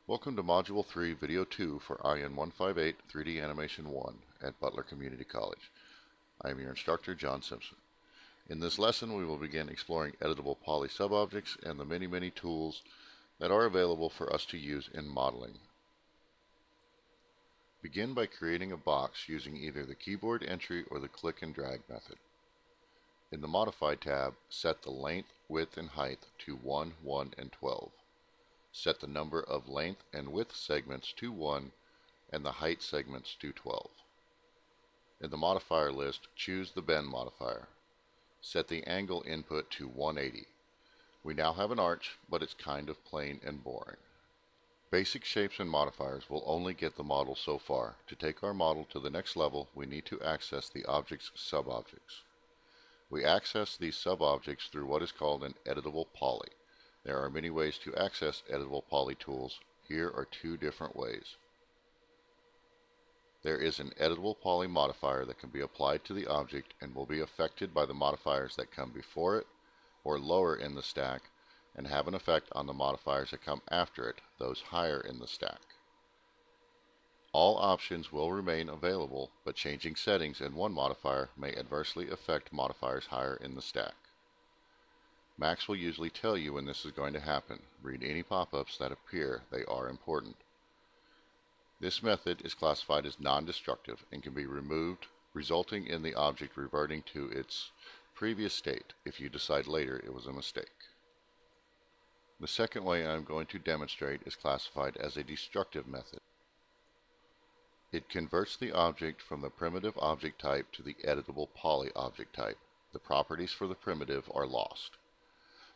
Welcome to Module 3, Video 2 for IN158 3D Animation 1 at Butler Community College. I am your instructor, Jon Simpson. In this lesson, we will begin exploring editable poly subobjects and the many tools that are available for us to use in modeling. Begin by creating a box using either the keyboard entry or the click and drag method. In the Modify tab, set the length, width, and height to 1, 1, and 12. Set the number of length and width segments to 1 and the height segments to 12. In the modifier list, choose the bend modifier. Set the angle input to 180. We now have an arch, but it's kind of plain and boring. Basic shapes and modifiers will only get the model so far. To take our model to the next level, we need to access the object's subobjects. We access these subobjects through what is called an editable poly. There are many ways to access editable poly tools. Here are two different ways. There is an editable poly modifier that can be applied to the object and will be affected by the modifiers that come before it or lower in the stack and have an effect on the modifiers that come after it, those higher in the stack. All options will remain available, but changing settings in one modifier may adversely affect modifiers higher in the stack. Max will usually tell you when this is going to happen. Read any pop-ups that appear. They are important. This method is classified as non-destructive and can be removed, resulting in the object reverting to its previous state if you decide later it was a mistake. The second way I am going to demonstrate is classified as a destructive method. It converts the object from the primitive object type to the editable poly object type. The properties for the primitive are lost.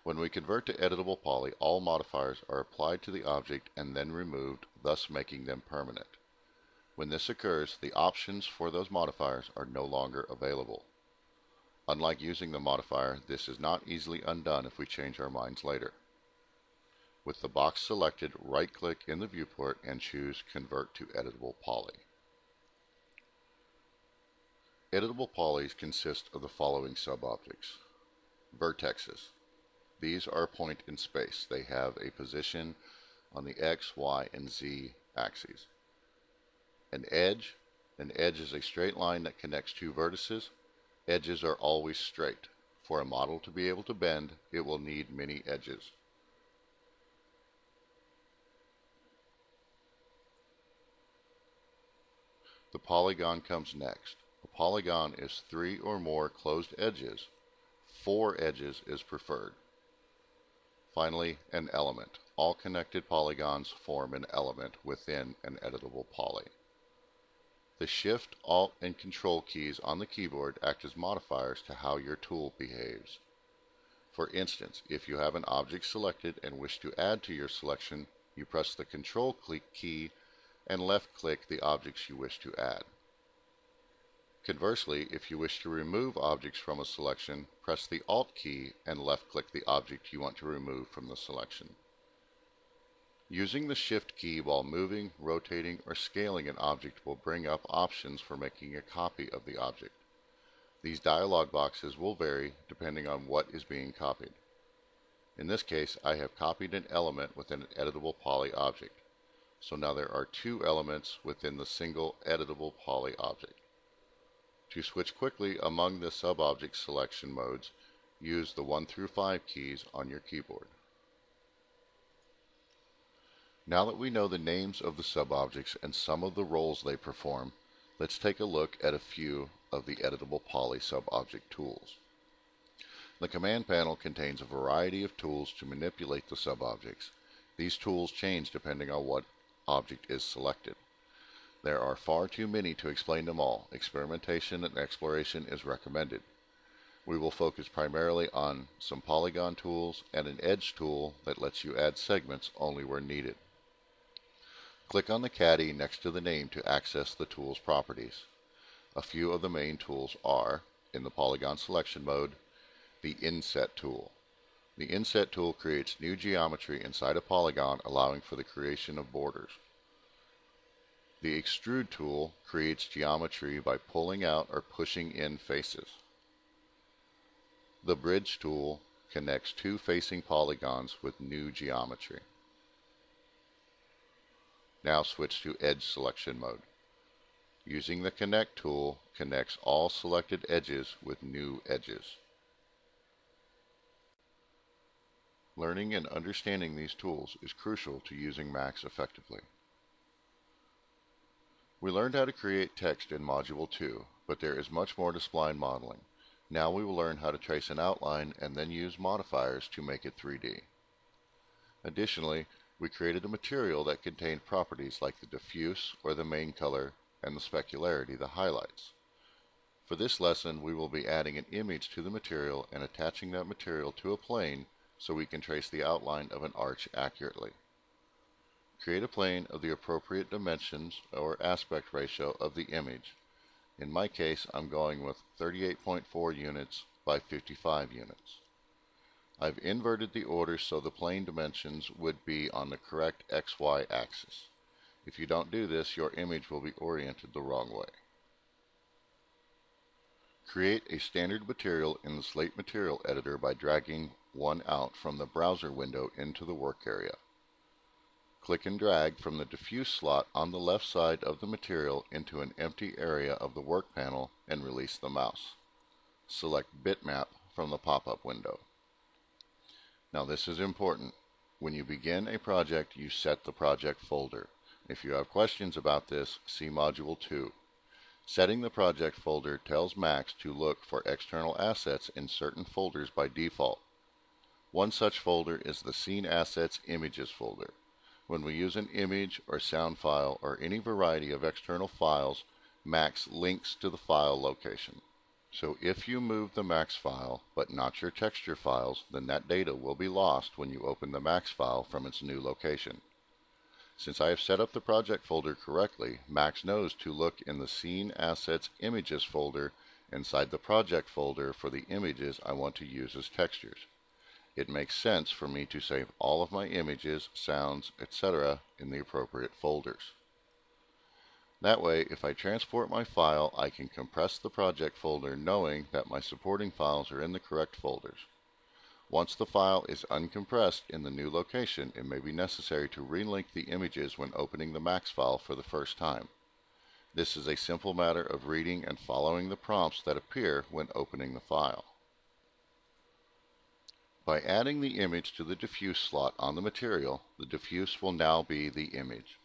When we convert to editable poly, all modifiers are applied to the object and then removed, thus making them permanent. When this occurs, the options for those modifiers are no longer available. Unlike using the modifier, this is not easily undone if we change our minds later. With the box selected, right-click in the viewport and choose Convert to Editable Poly. Editable polys consist of the following subobjects. Vertexes. These are a point in space. They have a position on the X, Y, and Z axes. An edge. An edge is a straight line that connects two vertices. Edges are always straight. For a model to be able to bend, it will need many edges. The polygon comes next. A polygon is 3 or more closed edges. 4 edges is preferred. Finally, an element. All connected polygons form an element within an editable poly. The Shift, Alt, and Control keys on the keyboard act as modifiers to how your tool behaves. For instance, if you have an object selected and wish to add to your selection, you press the Control key and left-click the objects you wish to add. Conversely, if you wish to remove objects from a selection, press the Alt key and left-click the object you want to remove from the selection. Using the Shift key while moving, rotating, or scaling an object will bring up options for making a copy of the object. These dialog boxes will vary depending on what is being copied. In this case, I have copied an element within an editable poly object. So now there are 2 elements within the single editable poly object. To switch quickly among the subobject selection modes, use the 1 through 5 keys on your keyboard. Now that we know the names of the subobjects and some of the roles they perform, let's take a look at a few of the editable poly subobject tools. The command panel contains a variety of tools to manipulate the subobjects. These tools change depending on what object is selected. There are far too many to explain them all. Experimentation and exploration is recommended. We will focus primarily on some polygon tools and an edge tool that lets you add segments only where needed. Click on the caddy next to the name to access the tool's properties. A few of the main tools are, in the polygon selection mode, the Inset Tool. The Inset Tool creates new geometry inside a polygon, allowing for the creation of borders. The Extrude tool creates geometry by pulling out or pushing in faces. The Bridge tool connects 2 facing polygons with new geometry. Now switch to Edge Selection mode. Using the Connect tool connects all selected edges with new edges. Learning and understanding these tools is crucial to using Max effectively. We learned how to create text in Module 2, but there is much more to spline modeling. Now we will learn how to trace an outline and then use modifiers to make it 3D. Additionally, we created a material that contained properties like the diffuse or the main color and the specularity, the highlights. For this lesson, we will be adding an image to the material and attaching that material to a plane so we can trace the outline of an arch accurately. Create a plane of the appropriate dimensions or aspect ratio of the image. In my case, I'm going with 38.4 units by 55 units. I've inverted the order so the plane dimensions would be on the correct XY axis. If you don't do this, your image will be oriented the wrong way. Create a standard material in the Slate Material Editor by dragging one out from the browser window into the work area. Click and drag from the diffuse slot on the left side of the material into an empty area of the work panel and release the mouse. Select Bitmap from the pop-up window. Now this is important. When you begin a project, you set the project folder. If you have questions about this, see Module 2. Setting the project folder tells Max to look for external assets in certain folders by default. One such folder is the Scene Assets Images folder. When we use an image or sound file or any variety of external files, Max links to the file location. So if you move the Max file, but not your texture files, then that data will be lost when you open the Max file from its new location. Since I have set up the project folder correctly, Max knows to look in the Scene Assets Images folder inside the project folder for the images I want to use as textures. It makes sense for me to save all of my images, sounds, etc. in the appropriate folders. That way, if I transport my file, I can compress the project folder knowing that my supporting files are in the correct folders. Once the file is uncompressed in the new location, it may be necessary to relink the images when opening the Max file for the first time. This is a simple matter of reading and following the prompts that appear when opening the file. By adding the image to the diffuse slot on the material, the diffuse will now be the image.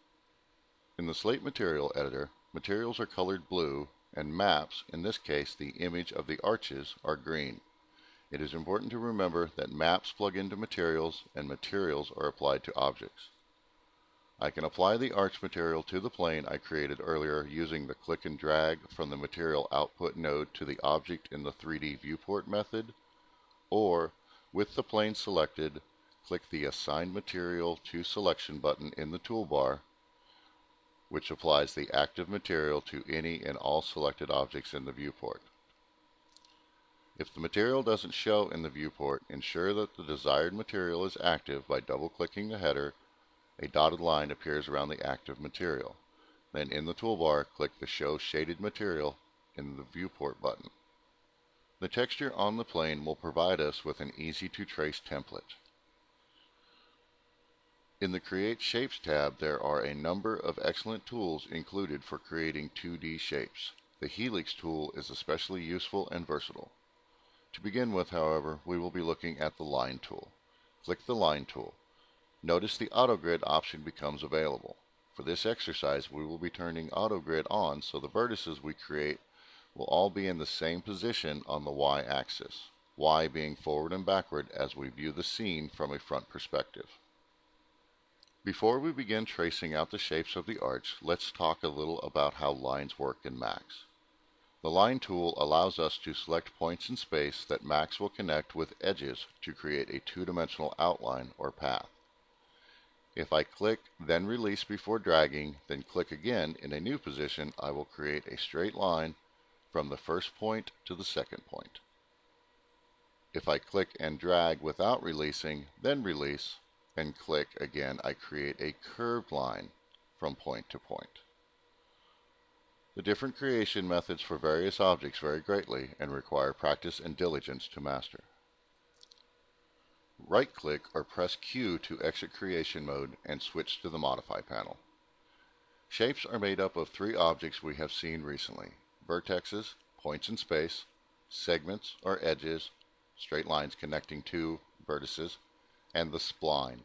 In the Slate Material Editor, materials are colored blue, and maps, in this case the image of the arches, are green. It is important to remember that maps plug into materials, and materials are applied to objects. I can apply the arch material to the plane I created earlier using the click and drag from the material output node to the object in the 3D viewport method, or with the plane selected, click the Assign Material to Selection button in the toolbar, which applies the active material to any and all selected objects in the viewport. If the material doesn't show in the viewport, ensure that the desired material is active by double-clicking the header. A dotted line appears around the active material. Then in the toolbar, click the Show Shaded Material in the Viewport button. The texture on the plane will provide us with an easy-to-trace template. In the Create Shapes tab, there are a number of excellent tools included for creating 2D shapes. The Helix tool is especially useful and versatile. To begin with, however, we will be looking at the Line tool. Click the Line tool. Notice the Auto Grid option becomes available. For this exercise, we will be turning Auto Grid on so the vertices we create will all be in the same position on the y-axis, y being forward and backward as we view the scene from a front perspective. Before we begin tracing out the shapes of the arch, let's talk a little about how lines work in Max. The Line tool allows us to select points in space that Max will connect with edges to create a two-dimensional outline or path. If I click, then release before dragging, then click again in a new position, I will create a straight line from the first point to the second point. If I click and drag without releasing, then release, and click again, I create a curved line from point to point. The different creation methods for various objects vary greatly and require practice and diligence to master. Right-click or press Q to exit creation mode and switch to the Modify panel. Shapes are made up of three objects we have seen recently: vertexes, points in space; segments or edges, straight lines connecting two vertices; and the spline,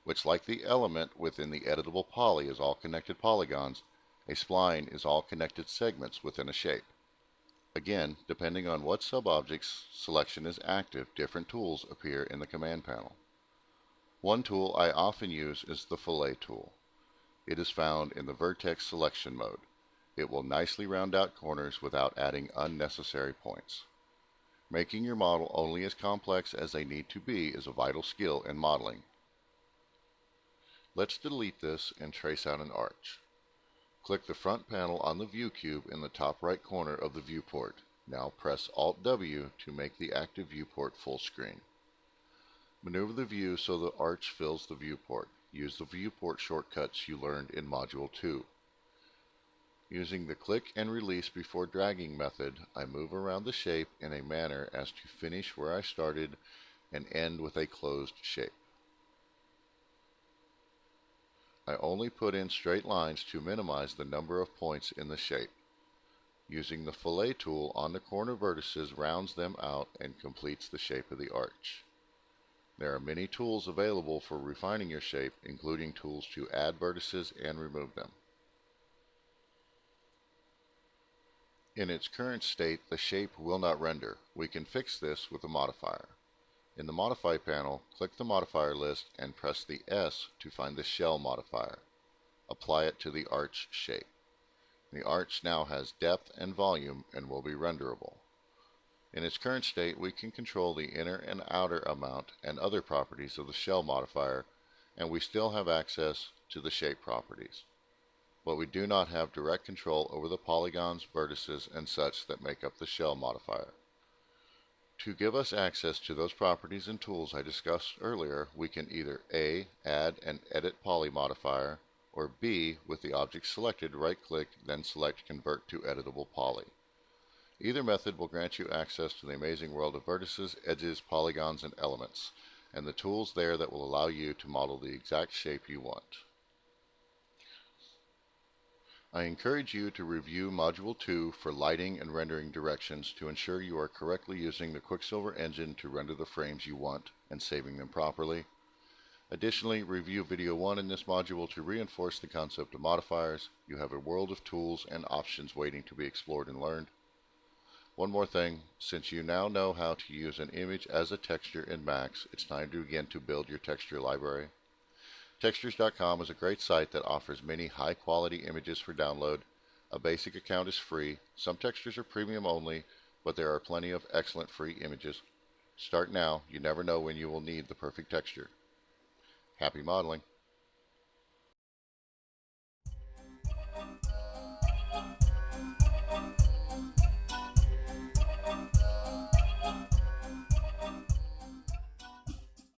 which, like the element within the editable poly is all connected polygons, a spline is all connected segments within a shape. Again, depending on what sub-object's selection is active, different tools appear in the command panel. One tool I often use is the Fillet Tool. It is found in the vertex selection mode. It will nicely round out corners without adding unnecessary points. Making your model only as complex as they need to be is a vital skill in modeling. Let's delete this and trace out an arch. Click the front panel on the view cube in the top right corner of the viewport. Now press Alt-W to make the active viewport full screen. Maneuver the view so the arch fills the viewport. Use the viewport shortcuts you learned in Module 2. Using the click and release before dragging method, I move around the shape in a manner as to finish where I started and end with a closed shape. I only put in straight lines to minimize the number of points in the shape. Using the Fillet tool on the corner vertices rounds them out and completes the shape of the arch. There are many tools available for refining your shape, including tools to add vertices and remove them. In its current state, the shape will not render. We can fix this with a modifier. In the Modify panel, click the modifier list and press the S to find the shell modifier. Apply it to the arch shape. The arch now has depth and volume and will be renderable. In its current state, we can control the inner and outer amount and other properties of the shell modifier, and we still have access to the shape properties. But we do not have direct control over the polygons, vertices, and such that make up the shell modifier. To give us access to those properties and tools I discussed earlier, we can either A. add an Edit Poly modifier, or B. with the object selected, right-click, then select Convert to Editable Poly. Either method will grant you access to the amazing world of vertices, edges, polygons, and elements, and the tools there that will allow you to model the exact shape you want. I encourage you to review Module 2 for lighting and rendering directions to ensure you are correctly using the Quicksilver engine to render the frames you want and saving them properly. Additionally, review Video 1 in this module to reinforce the concept of modifiers. You have a world of tools and options waiting to be explored and learned. One more thing, since you now know how to use an image as a texture in Max, it's time to begin to build your texture library. Textures.com is a great site that offers many high-quality images for download. A basic account is free. Some textures are premium only, but there are plenty of excellent free images. Start now. You never know when you will need the perfect texture. Happy modeling!